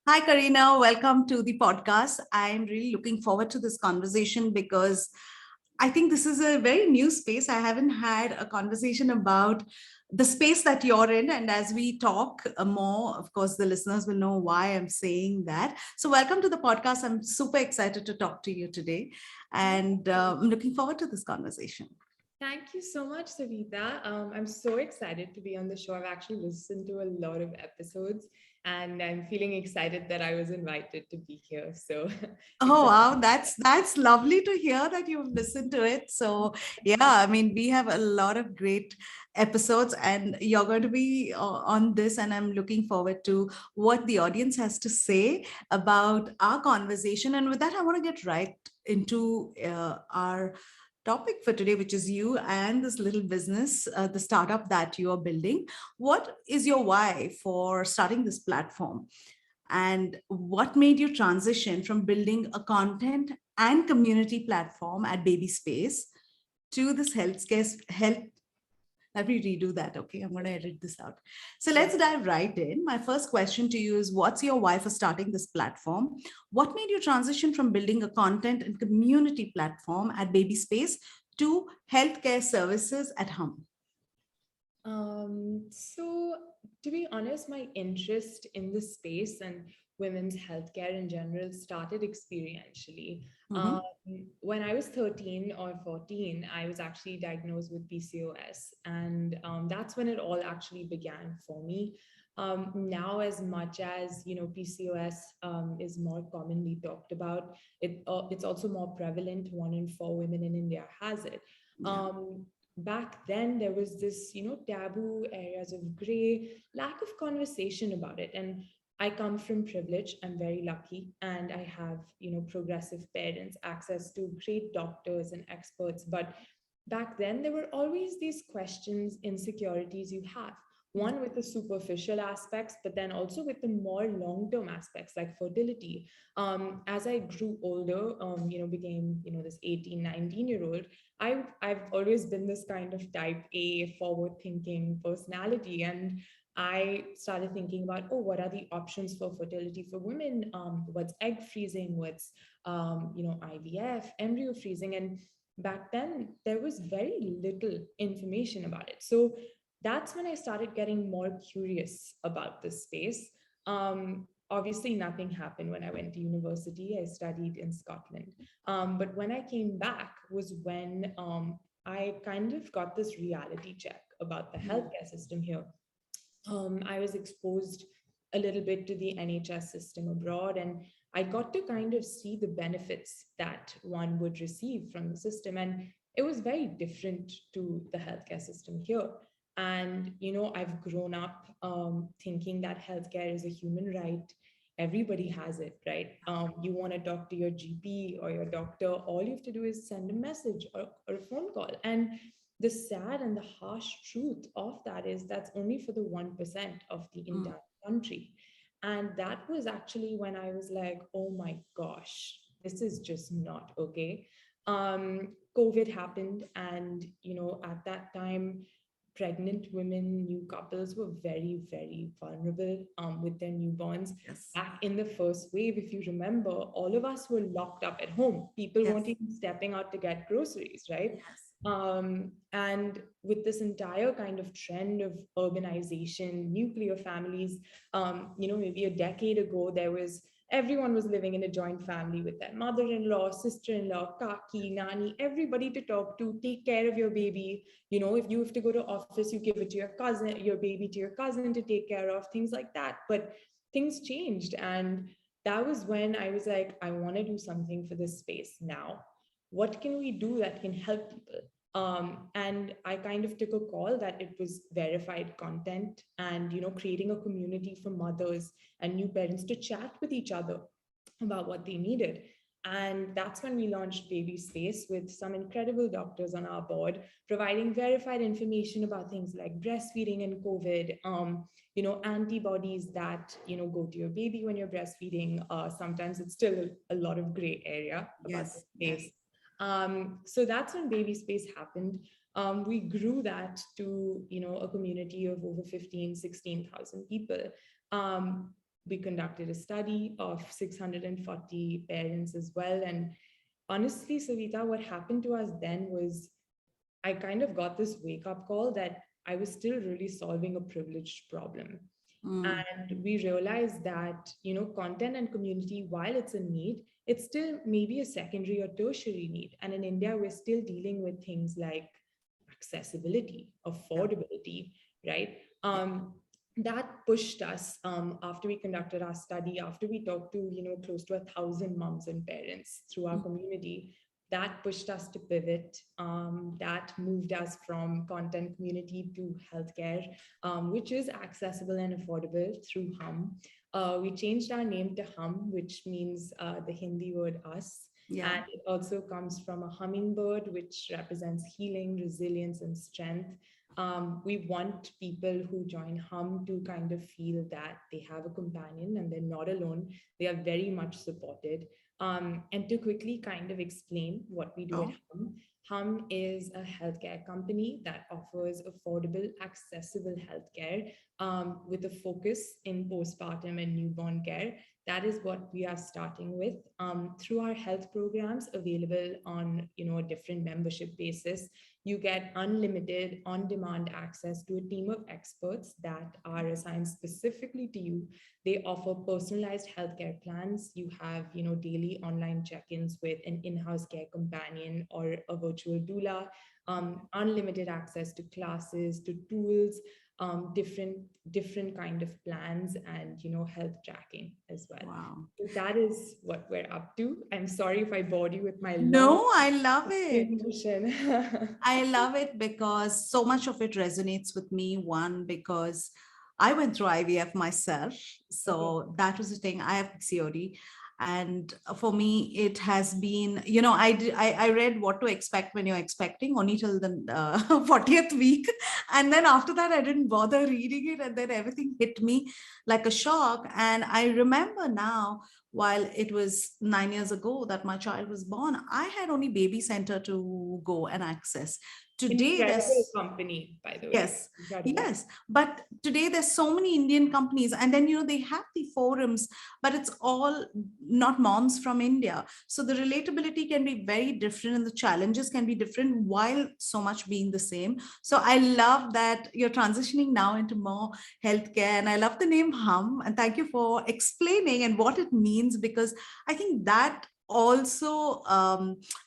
Hi, Karina. Welcome to the podcast. I'm really looking forward to this conversation because I think this is a very new space. I haven't had a conversation about the space that you're in. And as we talk more, of course, the listeners will know why I'm saying that. So, welcome to the podcast. I'm super excited to talk to you today. Thank And you. I'm looking forward to this conversation. Thank you so much, Savita. I'm so excited to be on the show. I've actually listened to a lot of episodes and I'm feeling excited that I was invited to be here. So Oh excited. wow, that's lovely to hear that you've listened to it. So yeah, I mean, we have a lot of great episodes, and you're going to be on this, and I'm looking forward to what the audience has to say about our conversation. And with that, I want to get right into our topic for today, which is you and this little business, the startup that you are building. What is your why for starting this platform? And what made you transition from building a content and community platform at Baby Space to this health? Let me redo that. Okay, I'm going to edit this out. So Sure. let's dive right in. My first question to you is, what's your why for starting this platform? What made you transition from building a content and community platform at Baby Space to healthcare services at HUMM? So to be honest, my interest in the space and women's healthcare in general started experientially. Um, Mm-hmm. when I was 13 or 14, I was actually diagnosed with PCOS, and that's when it all actually began for me. Now, as much as PCOS is more commonly talked about, it's also more prevalent. 1 in 4 women in India has it. Yeah. Back then there was this taboo areas of gray, lack of conversation about it. And I come from privilege, I'm very lucky, and I have progressive parents, access to great doctors and experts. But back then there were always these questions, insecurities you have, one with the superficial aspects, but then also with the more long-term aspects like fertility. As I grew older, became this 18, 19 year old, I've always been this kind of type A, forward thinking personality. And I started thinking about, oh, what are the options for fertility for women? What's egg freezing? What's IVF, embryo freezing? And back then there was very little information about it. So that's when I started getting more curious about this space. Obviously, nothing happened when I went to university. I studied in Scotland. But when I came back was when I kind of got this reality check about the healthcare system here. I was exposed a little bit to the NHS system abroad, and I got to kind of see the benefits that one would receive from the system. And it was very different to the healthcare system here. And, I've grown up thinking that healthcare is a human right. Everybody has it, right? You want to talk to your GP or your doctor, all you have to do is send a message or a phone call. And the sad and the harsh truth of that is that's only for the 1% of the Mm. entire country. And that was actually when I was like, oh my gosh, this is just not okay. COVID happened, and at that time, pregnant women, new couples were very, very vulnerable with their newborns. Yes. Back in the first wave, if you remember, all of us were locked up at home. People weren't Yes. even stepping out to get groceries, right? Yes. And with this entire kind of trend of urbanization, nuclear families, maybe a decade ago, everyone was living in a joint family with their mother-in-law, sister-in-law, kaki, nani, everybody to talk to, take care of your baby. If you have to go to office, you give it to your cousin, your baby to your cousin to take care of, things like that. But things changed, and that was when I was like, I want to do something for this space now. What can we do that can help people? And I kind of took a call that it was verified content, and creating a community for mothers and new parents to chat with each other about what they needed. And that's when we launched Baby Space with some incredible doctors on our board, providing verified information about things like breastfeeding and COVID, antibodies that, go to your baby when you're breastfeeding. Sometimes it's still a lot of gray area about the Yes. Yes. space. So that's when Baby Space happened. We grew that to, a community of over 15, 16,000 people. Um, We conducted a study of 640 parents as well. And honestly, Savita, what happened to us then was I kind of got this wake up call that I was still really solving a privileged problem. Mm. And we realized that, content and community, while it's a need, it's still maybe a secondary or tertiary need. And in India, we're still dealing with things like accessibility, Yeah. affordability, right? Yeah. That pushed us after we conducted our study, after we talked to, close to 1,000 moms and parents through our Mm. community, that pushed us to pivot. That moved us from content community to healthcare, which is accessible and affordable through HUMM. We changed our name to HUMM, which means the Hindi word us. Yeah. And it also comes from a hummingbird, which represents healing, resilience, and strength. We want people who join HUMM to kind of feel that they have a companion and they're not alone. They are very much supported. And to quickly kind of explain what we do at Oh. HUMM, HUMM is a healthcare company that offers affordable, accessible healthcare with a focus in postpartum and newborn care. That is what we are starting with through our health programs available on a different membership basis. You get unlimited on-demand access to a team of experts that are assigned specifically to you. They offer personalized healthcare plans. You have daily online check-ins with an in-house care companion or a virtual doula, unlimited access to classes, to tools, different kind of plans, and health tracking as well. Wow. So that is what we're up to. I'm sorry if I bored you with my long No, I love it. explanation. I love it because so much of it resonates with me. One, because I went through IVF myself. Okay. So that was the thing. I have COD. And for me, it has been, I read What to Expect When You're Expecting only till the 40th week. And then after that, I didn't bother reading it. And then everything hit me like a shock. And I remember now, while it was 9 years ago that my child was born, I had only baby center to go and access. Today, Incredible there's company, by the way. yes, Incredible. yes. But today there's so many Indian companies, and then they have the forums, but it's all not moms from India. So the relatability can be very different, and the challenges can be different while so much being the same. So I love that you're transitioning now into more healthcare, and I love the name Hum. And thank you for explaining and what it means, because I think that also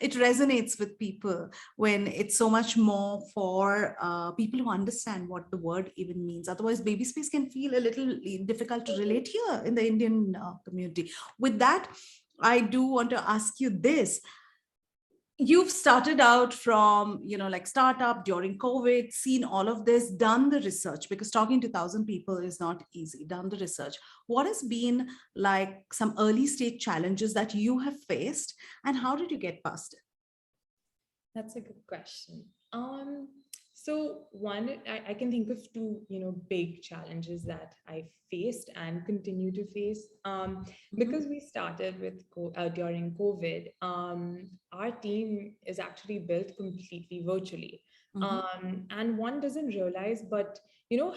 it resonates with people when it's so much more for people who understand what the word even means. Otherwise, baby space can feel a little difficult to relate here in the Indian community. With that, I do want to ask you this. You've started out from like startup during COVID, seen all of this, done the research, because talking to 1,000 people is not easy. Done the research. What has been like some early stage challenges that you have faced, and how did you get past it? That's a good question. So one, I can think of two, big challenges that I faced and continue to face. Mhm. Because we started with during COVID, our team is actually built completely virtually. Mhm. And one doesn't realize, but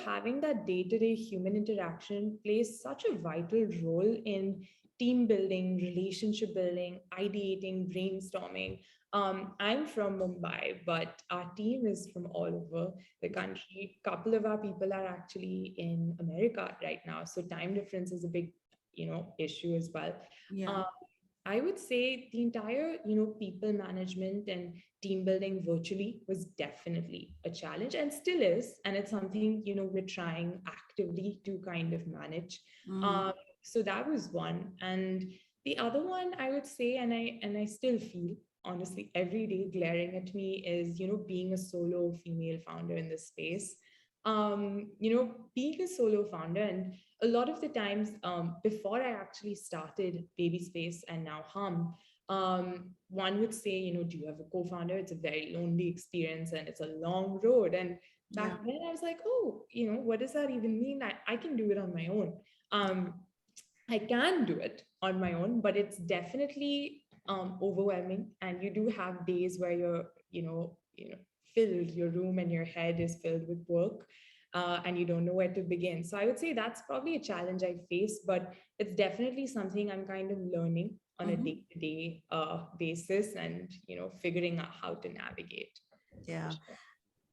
having that day-to-day human interaction plays such a vital role in team building, relationship building, ideating, brainstorming. I'm from Mumbai, but our team is from all over the country. Couple of our people are actually in America right now, so time difference is a big, issue as well. Yeah. Um, I would say the entire, people management and team building virtually was definitely a challenge and still is, and it's something we're trying actively to kind of manage. Mm. Um, so that was one, and the other one I would say, and I still feel honestly every day glaring at me is being a solo female founder in this space. Being a solo founder, and a lot of the times before I actually started Baby Space and now HUMM, one would say, do you have a co-founder? It's a very lonely experience and it's a long road. And Yeah. back then I was like, oh, what does that even mean? I can do it on my own. Um, I can do it on my own, but it's definitely overwhelming. And you do have days where you're, filled, your room and your head is filled with work. and you don't know where to begin. So I would say that's probably a challenge I face, but it's definitely something I'm kind of learning on a Mhm. day-to-day basis, and figuring out how to navigate. For Yeah. sure.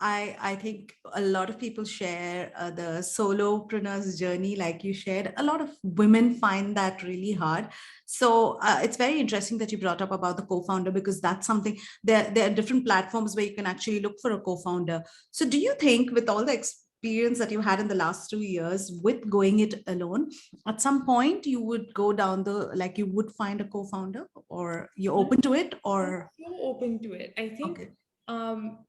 I think a lot of people share the solopreneur's journey, like you shared. A lot of women find that really hard. So it's very interesting that you brought up about the co-founder, because that's something. There are different platforms where you can actually look for a co-founder. So do you think, with all the experience that you had in the last 2 years with going it alone, at some point you would go down the, like, you would find a co-founder, or you're open to it, I'm or so open to it. I think, okay.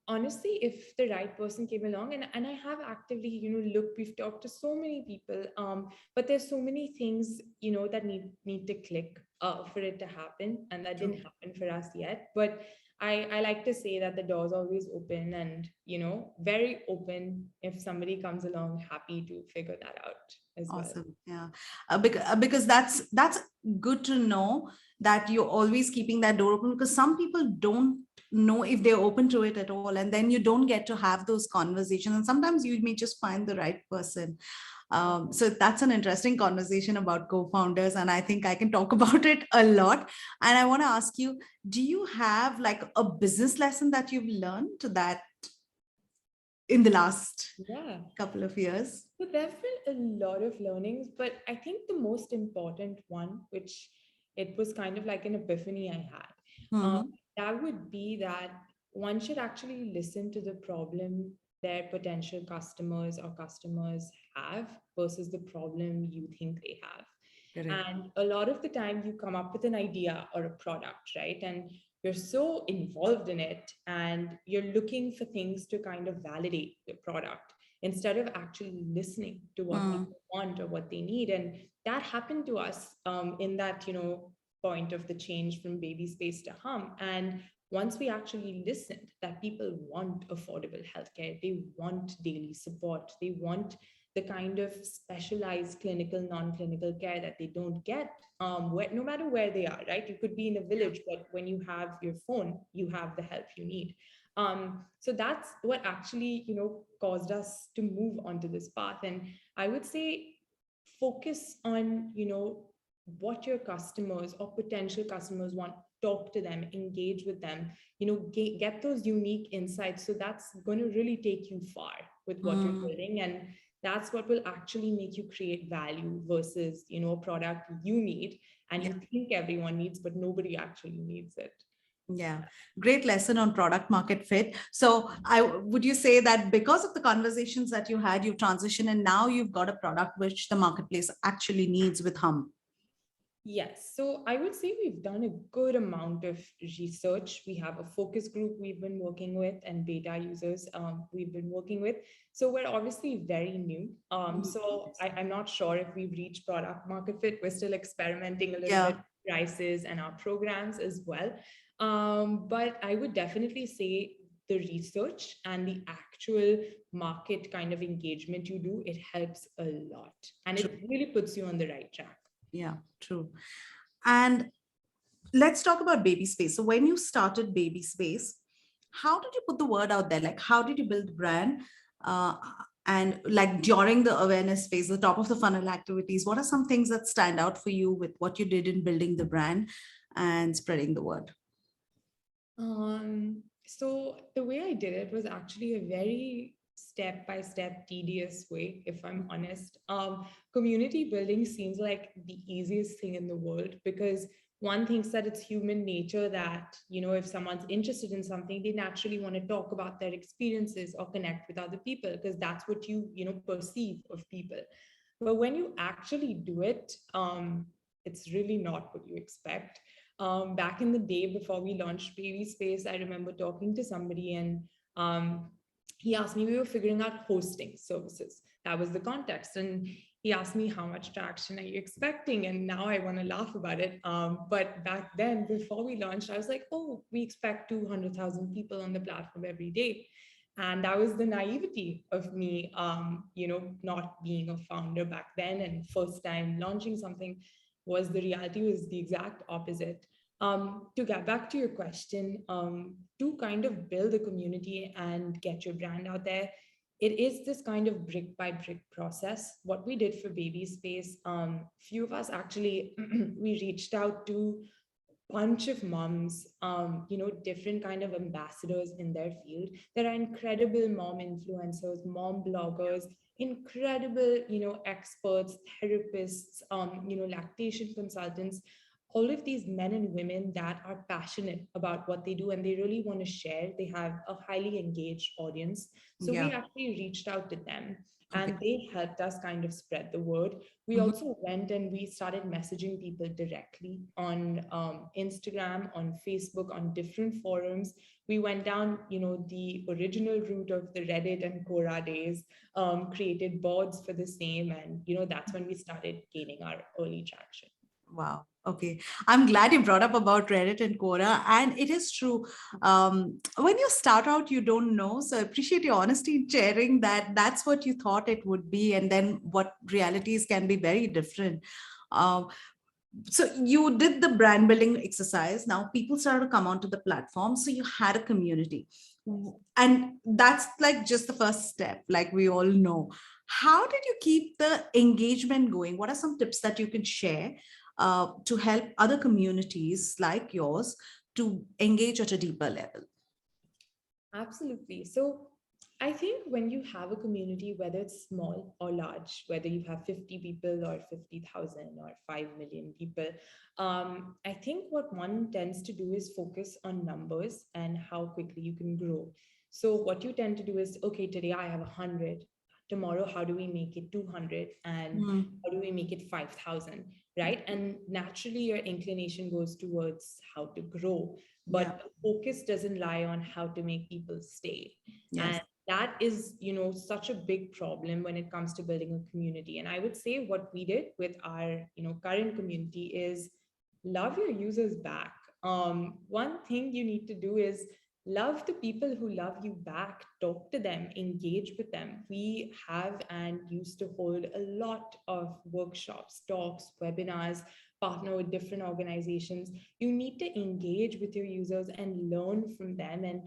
honestly, if the right person came along, and I have actively, looked, we've talked to so many people, but there's so many things, that need to click for it to happen, and that didn't True. happen for us yet. But I like to say that the door's always open, and very open. If somebody comes along, happy to figure that out as well. Awesome. Yeah. Because that's good to know that you're always keeping that door open, because some people don't know if they're open to it at all. And then you don't get to have those conversations. And sometimes you may just find the right person. So that's an interesting conversation about co-founders. And I think I can talk about it a lot. And I want to ask you, do you have like a business lesson that you've learned that in the last Yeah. couple of years? So there have been a lot of learnings, but I think the most important one, which it was kind of like an epiphany I had, uh, Mhm. that would be that one should actually listen to the problem their potential customers have versus the problem you think they have. Correct. And a lot of the time, you come up with an idea or a product, right? And you're so involved in it, and you're looking for things to kind of validate the product instead of actually listening to what Mm. people want or what they need. And that happened to us in that, point of the change from baby space to hum. And once we actually listened that people want affordable healthcare, they want daily support, they want the kind of specialized clinical, non-clinical care that they don't get, no matter where they are, right? You could be in a village, but when you have your phone, you have the help you need. So that's what actually, caused us to move onto this path. And I would say focus on, what your customers or potential customers want. Talk to them, engage with them, get those unique insights. So that's going to really take you far with what you're Mm. building. And that's what will actually make you create value versus, a product you need and Yeah. you think everyone needs, but nobody actually needs it. Yeah. Great lesson on product market fit. So I would you say that because of the conversations that you had, you transitioned and now you've got a product which the marketplace actually needs with Hum. Yes. So I would say we've done a good amount of research. We have a focus group we've been working with and beta users we've been working with. So we're obviously very new. So I'm not sure if we've reached product market fit. We're still experimenting a little bit Yeah. with prices and our programs as well. But I would definitely say the research and the actual market kind of engagement you do, it helps a lot. And True. it really puts you on the right track. Yeah, true. And let's talk about baby space. So when you started baby space, how did you put the word out there? Like, how did you build the brand? Uh, and like during the awareness phase, the top of the funnel activities, what are some things that stand out for you with what you did in building the brand and spreading the word? So the way I did it was actually a very step by step tedious way, if I'm honest. Community building seems like the easiest thing in the world because one thinks that it's human nature that, if someone's interested in something, they naturally want to talk about their experiences or connect with other people because that's what you perceive of people. But when you actually do it, it's really not what you expect. Back in the day before we launched Baby Space, I remember talking to somebody and he asked me, we were figuring out hosting services. That was the context. And he asked me, how much traction are you expecting? And now I want to laugh about it. But back then, before we launched, I was like, oh, we expect 200,000 people on the platform every day. And that was the naivety of me, not being a founder back then and first time launching something. Was the reality was the exact opposite. To get back to your question, to kind of build a community and get your brand out there, it is this kind of brick by brick process. What we did for baby space, few of us actually we reached out to bunch of moms, different kind of ambassadors in their field. There are incredible mom influencers, mom bloggers, incredible, experts, therapists, lactation consultants, all of these men and women that are passionate about what they do and they really want to share. They have a highly engaged audience. So we Yeah. actually reached out to them Okay. and they helped us kind of spread the word. We Mhm. also went and we started messaging people directly on Instagram, on Facebook, on different forums. We went down, the original route of the Reddit and Quora days, created boards for the same, and that's when we started gaining our early traction. Wow. Okay. I'm glad you brought up about Reddit and Quora. And it is true. When you start out, you don't know. So I appreciate your honesty in sharing that that's what you thought it would be. And then what realities can be very different. Um, so you did the brand building exercise. Now people started to come onto the platform. So you had a community. And that's like just the first step, like we all know. How did you keep the engagement going? What are some tips that you can share to help other communities like yours to engage at a deeper level? Absolutely. So I think when you have a community, whether it's small or large, whether you have 50 people or 50,000 or 5 million people, I think what one tends to do is focus on numbers and how quickly you can grow. So what you tend to do is, okay, today I have 100. Tomorrow, how do we make it 200? And Mm, how do we make it 5,000? Right. And naturally, your inclination goes towards how to grow, yeah. but focus doesn't lie on how to make people stay. Yes. And that is, such a big problem when it comes to building a community. And I would say what we did with our, current community is love your users back. One thing you need to do is love the people who love you back, talk to them, engage with them. We have and used to hold a lot of workshops, talks, webinars, partner with different organizations. You need to engage with your users and learn from them, and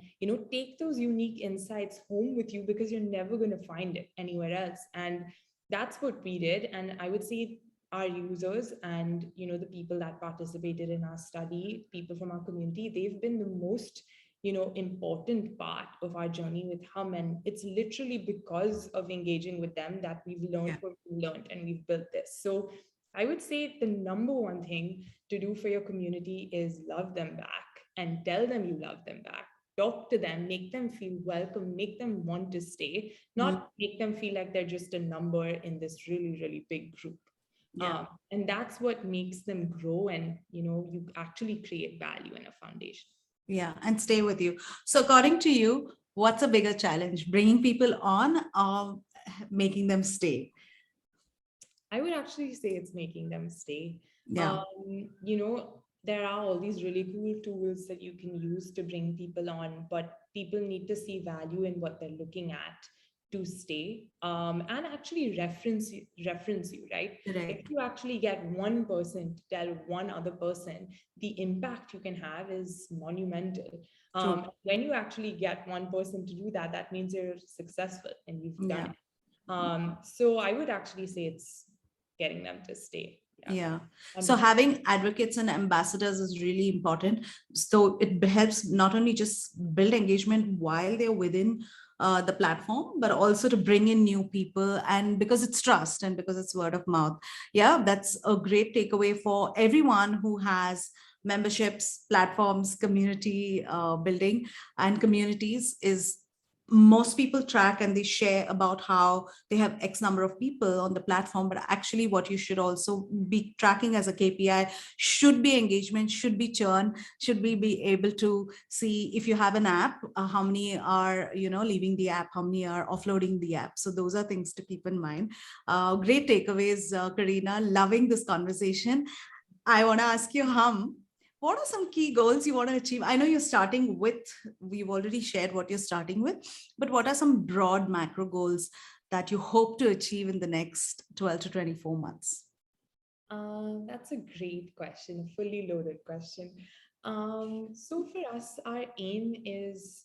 take those unique insights home with you, because you're never going to find it anywhere else. And that's what we did. And I would say our users and the people that participated in our study, people from our community, they've been the most important part of our journey with HUMM. And it's literally because of engaging with them that we've learned Yeah. what we learned and we've built this. So I would say the number one thing to do for your community is love them back and tell them you love them back. Talk to them, make them feel welcome, make them want to stay, Mm, not make them feel like they're just a number in this really, really big group. yeah. And that's what makes them grow, and you actually create value in a foundation. Yeah. And stay with you. So according to you, what's a bigger challenge? Bringing people on or making them stay? I would actually say it's making them stay. Yeah. There are all these really cool tools that you can use to bring people on, but people need to see value in what they're looking at to stay, and actually reference you, right? If Right. you actually get one person to tell one other person, the impact you can have is monumental. True. When you actually get one person to do that, that means you're successful and you've done Yeah. it. So I would actually say it's getting them to stay. Yeah. Yeah. So 100%. having advocates and ambassadors is really important. So it helps not only just build engagement while they're within the platform, but also to bring in new people. And because it's trust and because it's word of mouth. Yeah, that's a great takeaway for everyone who has memberships, platforms, community building, and communities is most people track and they share about how they have X number of people on the platform, but actually what you should also be tracking as a KPI should be engagement, should be churn, should we be able to see if you have an app, how many are, leaving the app, how many are offloading the app. So those are things to keep in mind. Great takeaways, Karina, loving this conversation. I want to ask you, what are some key goals you want to achieve? I know you're starting with, we've already shared what you're starting with, but what are some broad macro goals that you hope to achieve in the next 12 to 24 months? That's a great question, a fully loaded question. So for us, our aim is,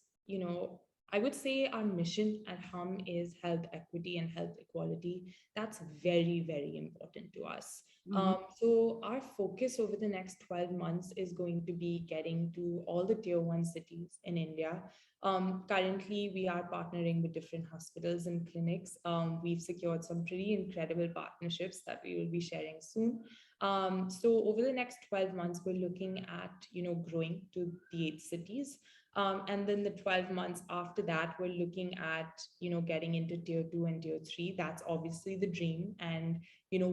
I would say our mission at HUM is health equity and health equality. That's very, very important to us. Mhm. So, our focus over the next 12 months is going to be getting to all the tier one cities in India. Currently, we are partnering with different hospitals and clinics. We've secured some pretty incredible partnerships that we will be sharing soon. So, over the next 12 months, we're looking at growing to the 8 cities. And then the 12 months after that, we're looking at, getting into tier two and tier three. That's obviously the dream. And,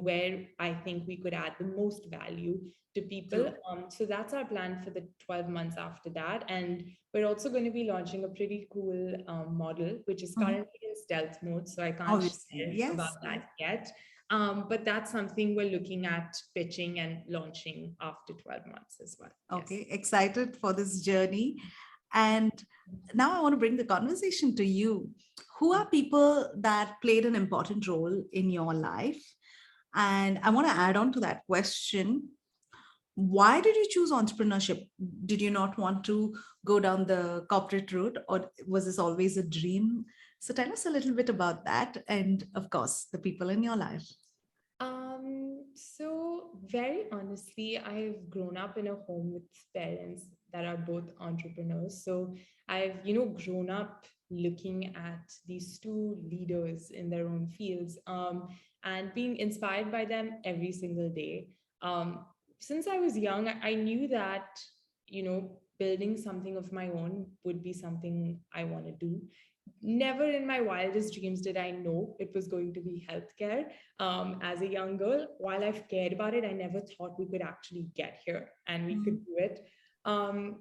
where I think we could add the most value to people. True. So that's our plan for the 12 months after that. And we're also going to be launching a pretty cool model, which is Mhm. currently in stealth mode. So I can't Obviously, share about yes, that yes. yet. But that's something we're looking at pitching and launching after 12 months as well. Yes. Okay, excited for this journey. And now I want to bring the conversation to you. Who are people that played an important role in your life? And I want to add on to that question. Why did you choose entrepreneurship? Did you not want to go down the corporate route, or was this always a dream? So tell us a little bit about that. And of course, the people in your life. So very honestly, I've grown up in a home with parents that are both entrepreneurs. So I've, grown up looking at these two leaders in their own fields, and being inspired by them every single day. Since I was young, I knew that, building something of my own would be something I want to do. Never in my wildest dreams did I know it was going to be healthcare. As a young girl, while I've cared about it, I never thought we could actually get here and we could Mhm. do it.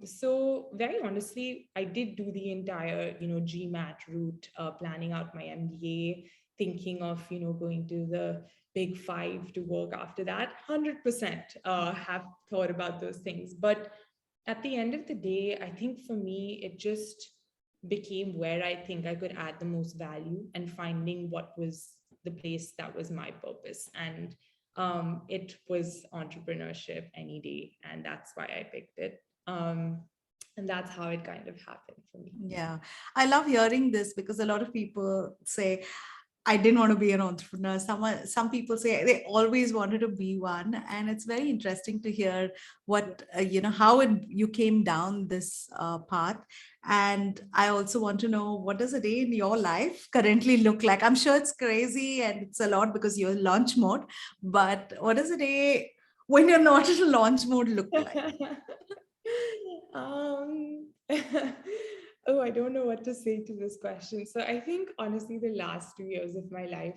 So very honestly, I did do the entire, GMAT route, planning out my MBA, thinking of, going to the big five to work after that. 100% have thought about those things. But at the end of the day, I think for me, it just became where I think I could add the most value and finding what was the place that was my purpose. And it was entrepreneurship any day. And that's why I picked it. And that's how it kind of happened for me. Yeah, I love hearing this because a lot of people say, I didn't want to be an entrepreneur. Some people say they always wanted to be one, and it's very interesting to hear Yeah. what how you came down this path. And I also want to know, what does a day in your life currently look like? I'm sure it's crazy and it's a lot because you're in launch mode, but what does a day when you're not in launch mode look like? um, oh, I don't know what to say to this question. So I think honestly, the last 2 years of my life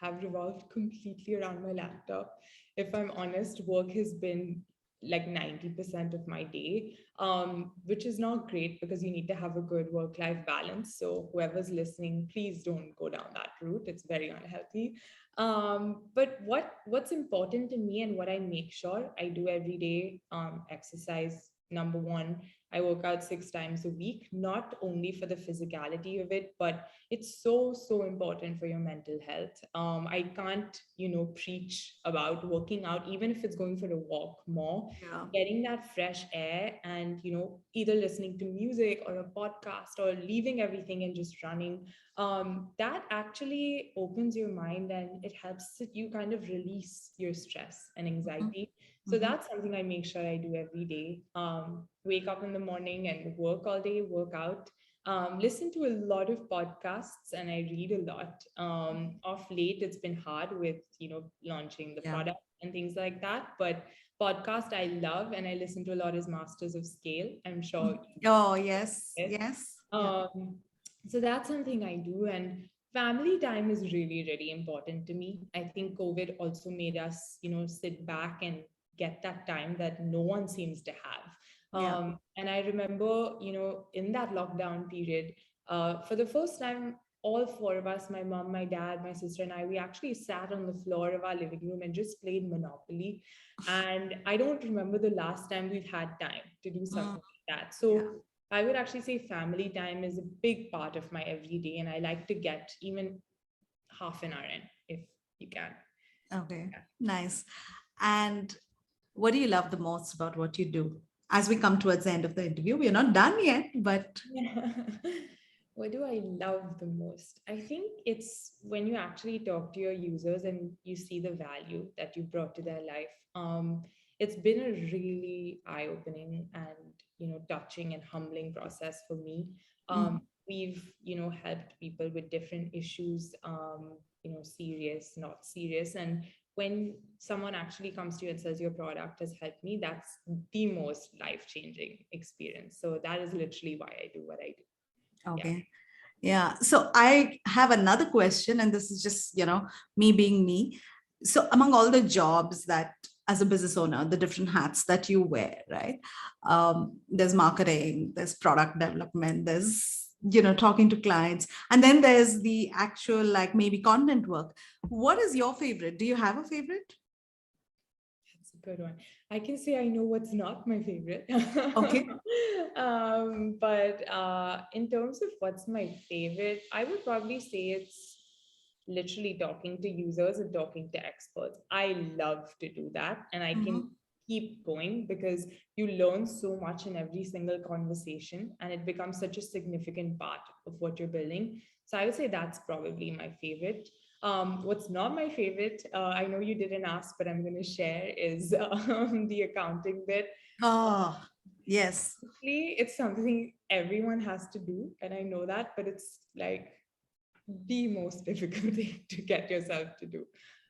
have revolved completely around my laptop. If I'm honest, work has been like 90% of my day, which is not great because you need to have a good work-life balance. So whoever's listening, please don't go down that route. It's very unhealthy. But what's important to me and what I make sure I do every day, exercise. Number one, I work out 6 times a week, not only for the physicality of it, but it's so important for your mental health. I can't preach about working out, even if it's going for a walk more. Yeah. Getting that fresh air and either listening to music or a podcast or leaving everything and just running, that actually opens your mind and it helps you kind of release your stress and Mhm. anxiety. So Mhm. that's something I make sure I do every day. Wake up in the morning and work all day, work out, listen to a lot of podcasts, and I read a lot. Of late, it's been hard with launching the Yeah. product and things like that. But podcast I love, and I listen to a lot is Masters of Scale. I'm sure Mhm. Oh, yes, it. yes. Yeah. Um, so that's something I do, and family time is really important to me. I think COVID also made us, sit back and get that time that no one seems to have. Yeah. And I remember, in that lockdown period, for the first time, all four of us, my mom, my dad, my sister, and I, we actually sat on the floor of our living room and just played Monopoly. And I don't remember the last time we've had time to do Mm. something like that. Yeah. So I would actually say family time is a big part of my everyday, and I like to get even half an hour in if you can. Okay. Nice. And what do you love the most about what you do? As we come towards the end of the interview, we are not done yet, but Yeah. What do I love the most? I think it's when you actually talk to your users and you see the value that you brought to their life. It's been a really eye-opening and touching and humbling process for me. Mhm. We've helped people with different issues, serious, not serious, and when someone actually comes to you and says your product has helped me, that's the most life-changing experience. So that is literally why I do what I do. Yeah. Okay. Yeah. So I have another question, and this is just, me being me. So among all the jobs that as a business owner, the different hats that you wear, right? There's marketing, there's product development, there's, talking to clients, and then there's the actual, like maybe content work. What is your favorite? Do you have a favorite? That's a good one. I can say I know what's not my favorite. Okay. But in terms of what's my favorite, I would probably say it's literally talking to users and talking to experts. I love to do that. And I can Mhm. keep going because you learn so much in every single conversation and it becomes such a significant part of what you're building. So I would say that's probably my favorite. What's not my favorite, I know you didn't ask, but I'm going to share, is the accounting bit. Oh, yes. Honestly, it's something everyone has to do, and I know that, but it's like the most difficult thing to get yourself to do.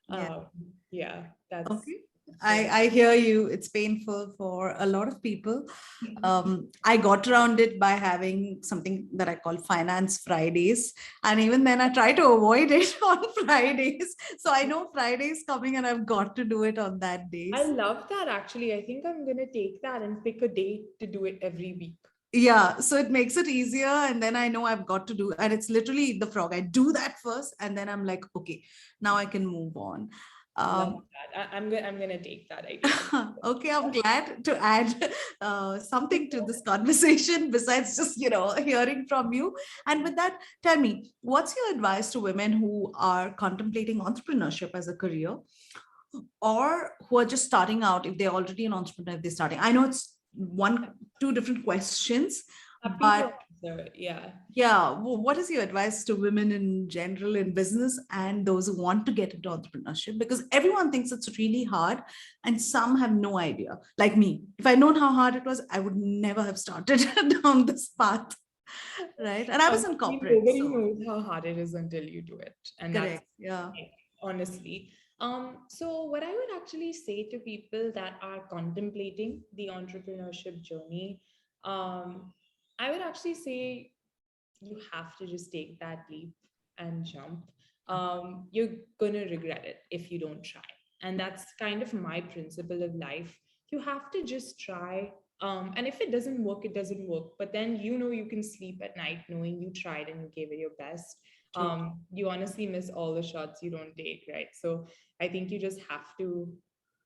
Yeah. Um, yeah, that's Okay. what I. I hear you. It's painful for a lot of people. I got around it by having something that I call Finance Fridays. And even then, I try to avoid it on Fridays. So I know Friday's coming and I've got to do it on that I days. love that actually. I think I'm gonna take that and pick a day to do it every week. Yeah. So it makes it easier. And then I know I've got to do, and it's literally the frog. I do that first. And then I'm like, okay, now I can move on. Love Um, that. I'm gonna take that idea. Okay, I'm glad to add something to this conversation besides just, hearing from you. And with that, tell me, what's your advice to women who are contemplating entrepreneurship as a career or who are just starting out if they're already an entrepreneur, if they're starting? I know it's two different questions, Happy to but answer. Yeah. yeah, what is your advice to women in general in business and those who want to get into entrepreneurship? Because everyone thinks it's really hard and some have no idea. Like me, if I'd known how hard it was, I would never have started down this path, right? And I was in Honestly, corporate, nobody so knows how hard it is until you do it. And that's correct. Yeah. it, honestly. So what I would actually say to people that are contemplating the entrepreneurship journey, um, I would actually say you have to just take that leap and jump. You're gonna regret it if you don't try. And that's kind of my principle of life. You have to just try. And if it doesn't work, it doesn't work. But then you can sleep at night knowing you tried and you gave it your best. True. You honestly miss all the shots you don't take, right? So I think you just have to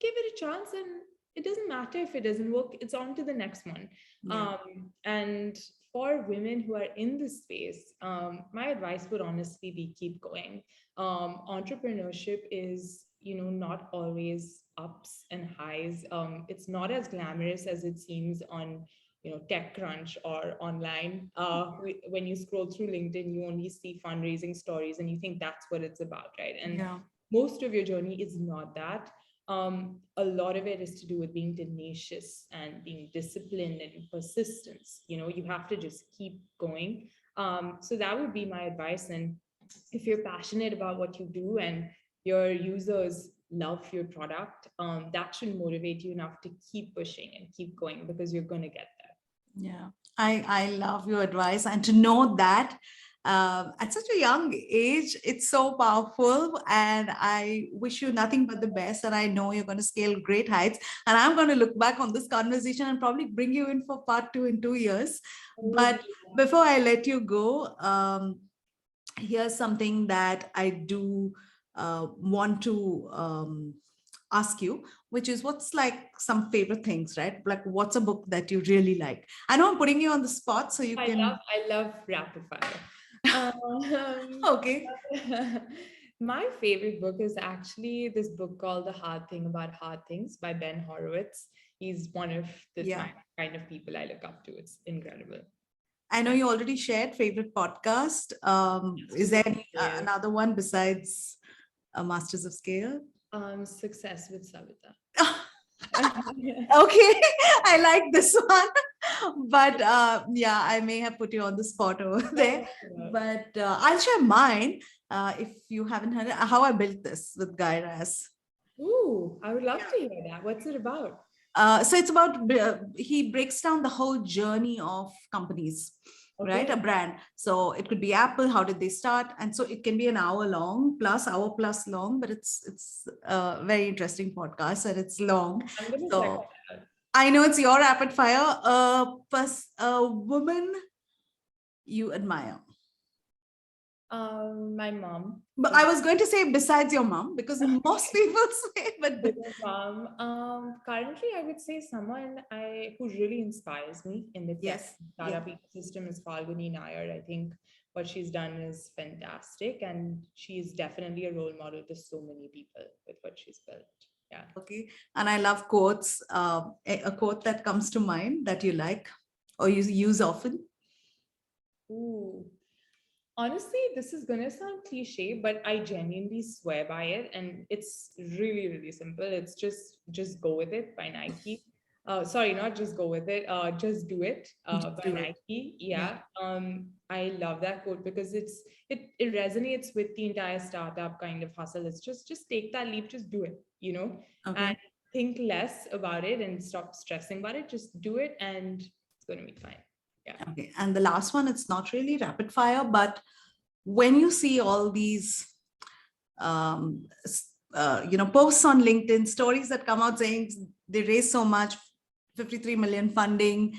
give it a chance and it doesn't matter if it doesn't work, it's on to the next one. Yeah. And for women who are in this space, my advice would honestly be keep going. Entrepreneurship is, not always ups and highs. It's not as glamorous as it seems on, TechCrunch or online. When you scroll through LinkedIn, you only see fundraising stories and you think that's what it's about, right? And Yeah. most of your journey is not that. A lot of it is to do with being tenacious and being disciplined and persistence. You have to just keep going. So that would be my advice. And if you're passionate about what you do and your users love your product, that should motivate you enough to keep pushing and keep going because you're going to get there. Yeah, I love your advice, and to know that at such a young age, it's so powerful. And I wish you nothing but the best. And I know you're going to scale great heights. And I'm going to look back on this conversation and probably bring you in for part two in 2 years. Oh, But before I let you go, here's something that I do want to ask you, which is what's like some favorite things, right? Like what's a book that you really like? I know I'm putting you on the spot, so you I love can. I love rapid fire. Um, Okay. my favorite book is actually this book called The Hard Thing About Hard Things by Ben Horowitz. He's one of the Yeah. kind of people I look up to. It's incredible. I know you already shared favorite podcast. Is there any, another one besides Masters of Scale? Success with Savita. Okay, I like this one. But yeah, I may have put you on the spot over there. But I'll share mine if you haven't heard it, how I built this with Guy Raz. Ooh, I would love to hear that. What's it about? So it's about, he breaks down the whole journey of companies, right? A brand. So it could be Apple, how did they start? And so it can be an hour long, hour plus long, but it's a very interesting podcast and it's long. I'm gonna So check it out. I know it's your rapid fire. A woman you admire. My mom. But I was going to say besides your mom, because most people say, but mom. Currently, I would say someone who really inspires me in the tech startup ecosystem is Falguni Nair. I think what she's done is fantastic, and she's definitely a role model to so many people with what she's built. Yeah. Okay. And I love quotes. A quote that comes to mind that you like or you use often. Ooh. Honestly, this is gonna sound cliche, but I genuinely swear by it, and it's really, really simple. It's just go with it by Nike. Sorry, not just go with it. Just do it. By Nike. Yeah. I love that quote because it resonates with the entire startup kind of hustle. It's just take that leap, just do it. And think less about it and stop stressing about it. Just do it, and it's gonna be fine. Yeah. Okay. And the last one, it's not really rapid fire, but when you see all these, posts on LinkedIn, stories that come out saying they raised so much, 53 million funding,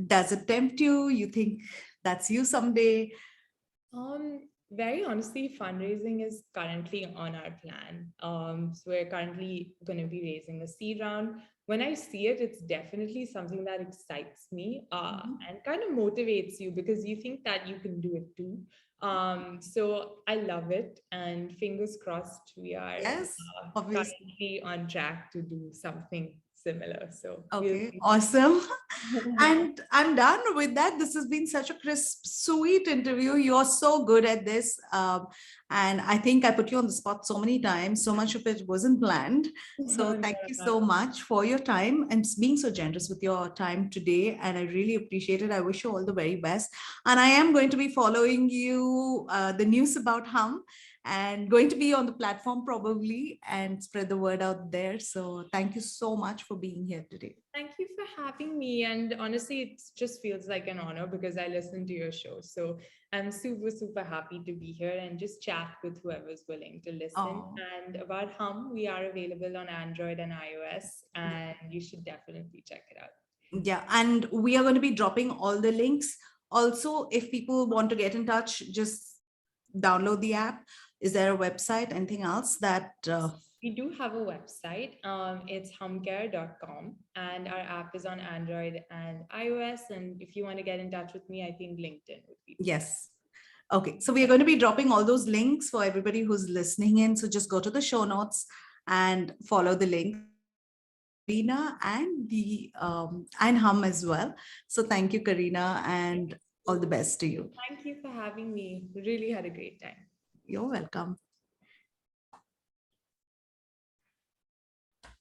does it tempt you? You think that's you someday? Very honestly, fundraising is currently on our plan. So we're currently going to be raising a seed round. When I see it, it's definitely something that excites me and kind of motivates you because you think that you can do it too. So I love it, and fingers crossed we are currently on track to do something similar. So okay, awesome. And I'm done with that. This has been such a crisp, sweet interview. You're so good at this. And I think I put you on the spot so many times. So much of it wasn't planned. So thank you so much for your time and being so generous with your time today. And I really appreciate it. I wish you all the very best. And I am going to be following you, the news about HUMM, and going to be on the platform probably and spread the word out there. So thank you so much for being here today. Thank you for having me. And honestly, it just feels like an honor because I listen to your show. So I'm super, super happy to be here and just chat with whoever's willing to listen. And about HUMM, we are available on Android and iOS, and you should definitely check it out. Yeah, and we are going to be dropping all the links. Also, if people want to get in touch, just download the app. Is there a website, anything else that... We do have a website. It's hummcare.com, and our app is on Android and iOS. And if you want to get in touch with me, I think LinkedIn would be. Yes. Okay. So we are going to be dropping all those links for everybody who's listening in. So just go to the show notes and follow the link. Carina and and HUMM as well. So thank you, Carina, and all the best to you. Thank you for having me. Really had a great time. You're welcome.